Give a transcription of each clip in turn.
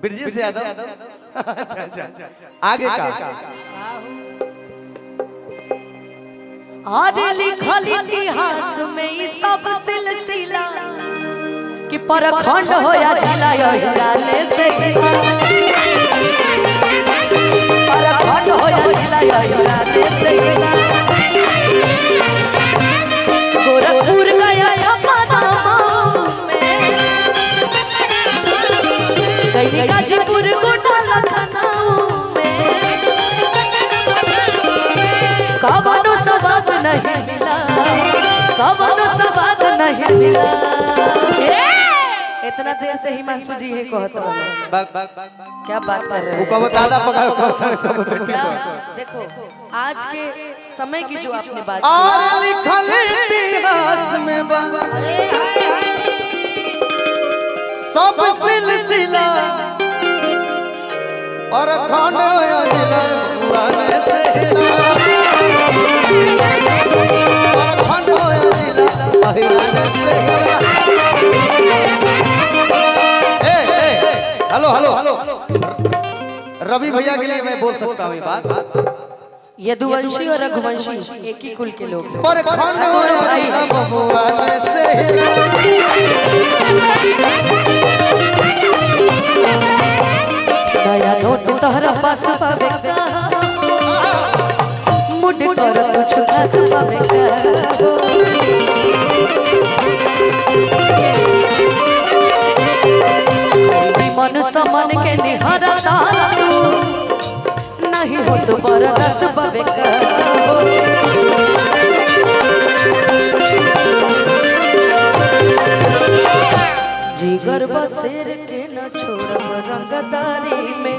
ब्रिजेश यादव। अच्छा आगे का आज लिखल इतिहास में ई सब सिलसिला कि परखंड होया जिला यहिराने से परखंड होया जिला यहिराने से गोरखपुर गया छपरा में गई गाजीपुर गोटा लखनऊ में कवनो सवाद नहीं मिला कवनो सवाद नहीं मिला। इतना देर से हिमांशु जी है कहता क्या बात कर रहे हैं क्या देखो आज के समय की जो आपने बात लिखल इतिहास में सब सिलसिला और खंड हेलो हेलो हेलो रवि भैया के लिए मैं बोल सकता हूँ ये बात। यदुवंशी और रघुवंशी एक ही कुल के लोग हैं। पर खंड नया नोट तोहरा पास पावे का मुड कर कुछ खास पावे का मन समन के निहरा तारा नहीं हो तो बरदस पावे का जिगर बसेर के न छोड़ब रंगदारी में।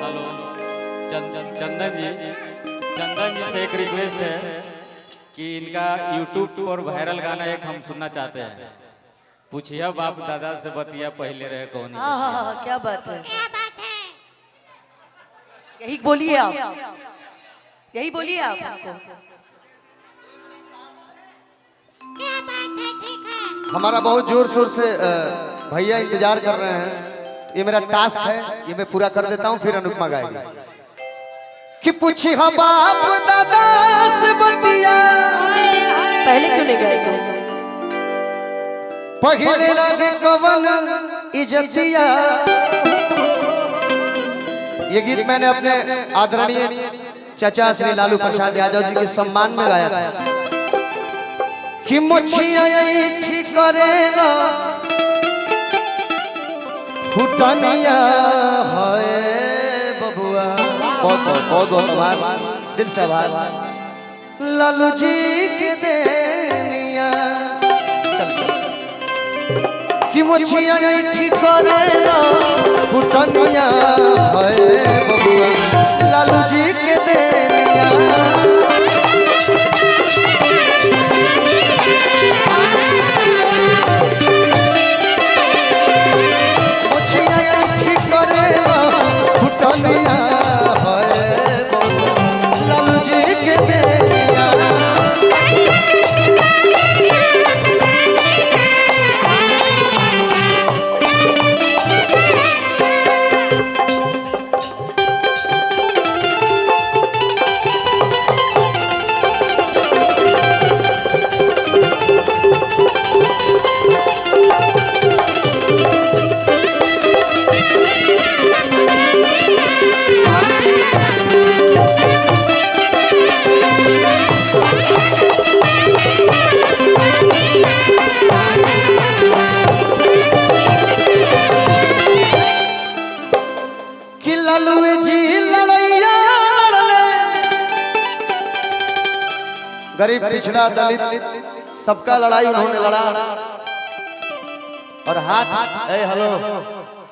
हेलो चंदन जी से एक रिक्वेस्ट है कि इनका YouTube और वायरल गाना एक हम सुनना चाहते हैं। पूछिए बाप दादा से बतिया पहले रहे कौन। हाँ क्या बात है यही बोलिए आप यही बोलिए आप हमारा बहुत जोर शोर से भैया इंतजार कर रहे हैं। ये मेरा टास्क है ये मैं पूरा कर देता हूँ फिर अनुपमा गाएगी कि पूछी हम बाप दादा से बतिया पहले क्यों नहीं गए तुम पहले रहे कवन इज्जतिया। ये गीत मैंने अपने आदरणीय चाचा श्री लालू प्रसाद यादव जी के सम्मान में गाया था कि मुछिया ठीक करेला फुटनिया है बबुआ बहुत दिल से आभार लालू जी के देनिया कि मुछिया ठीक करेला फुटनिया है बबुआ लालू जी के देनिया। लालू जी के देनिया गरीब पिछड़ा दलित सबका लड़ाई उन्होंने लड़ा और हाथ हेलो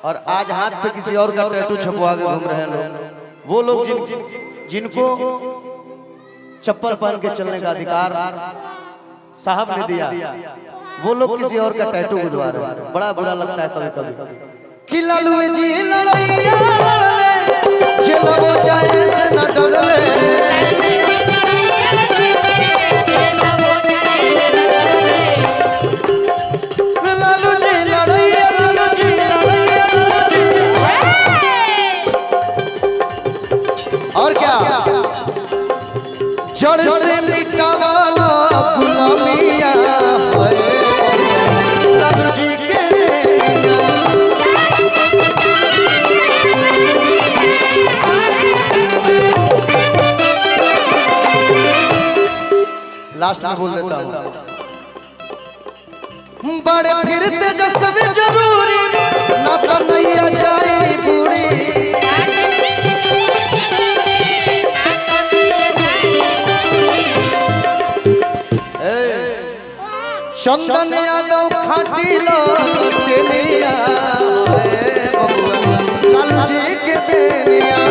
और आज हाथ पे किसी और का टैटू छपवा के घूम रहे हैं लोग। वो लोग जिनको चप्पल पहन के चलने का अधिकार साहब ने दिया वो लोग किसी और का टैटू गुदवा रहे हैं। बड़ा बुरा लगता है कभी कभी कि लालू जी लड़ैया चलो जाए से न डरे से मिटावाला गुलामिया लालू जी के लास्ट में बोल देता हूँ बड़े फिर तेजस्वी जरूरी ना तो नैया जाए बूढ़ी चंदन यादव खाटी लोग के लिया लालू जी के बेलिया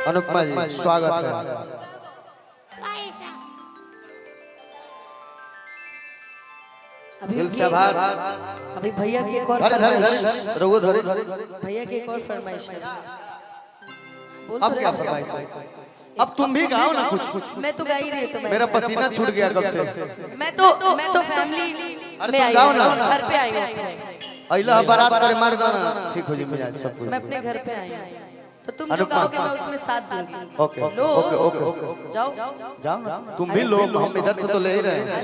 अनुपमा जी स्वागत है। दिल से आभार। अभी भैया की एक और धरे धरे फरमाइश धरे रघु धरे भैया की एक और फरमाइश है। बोल अब तो क्या रहे हो। फरमाइश है? अब तुम भी गाओ ना कुछ। मैं तो गा ही रही हूँ तो मेरा पसीना छूट गया कब से। मैं तो फैमिली अरे में तुम आई गाओ हूँ ना। घर पे आई हूँ अइला बारात करे मार गाना ठीक हो जी मिजाज सब कुछ। मैं अपने घर पे आई हूँ तो तुम जो अनुपमा। गाओगे मैं उसमें साथ दूंगी। ओके लो ओके ओके ओके जाओ जाओ ना तुम भी लो हम इधर से तो ले ही रहे हैं।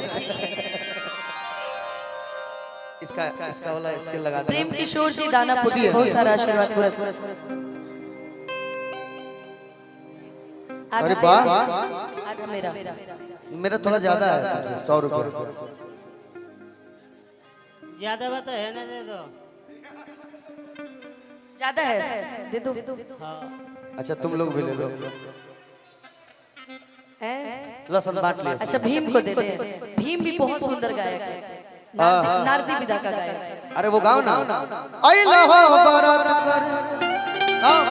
इसका इसका वाला इसके लगा दे। प्रेम किशोर जी दानापुर से बहुत सारा आशीर्वाद पुरस्कार। अरे वाह आधा मेरा मेरा थोड़ा ज्यादा है 100 रुपये। ज्यादा बात है ना दे दो। ज्यादा है दे दो अच्छा तुम लोग भी ले लो। हैं? लसन बांट लिया। अच्छा भीम को दे दे। भीम भी बहुत सुंदर गायक है। नारदी विदा का गायक है। अरे वो गाओ ना। अइला हो बारात कर गाओ।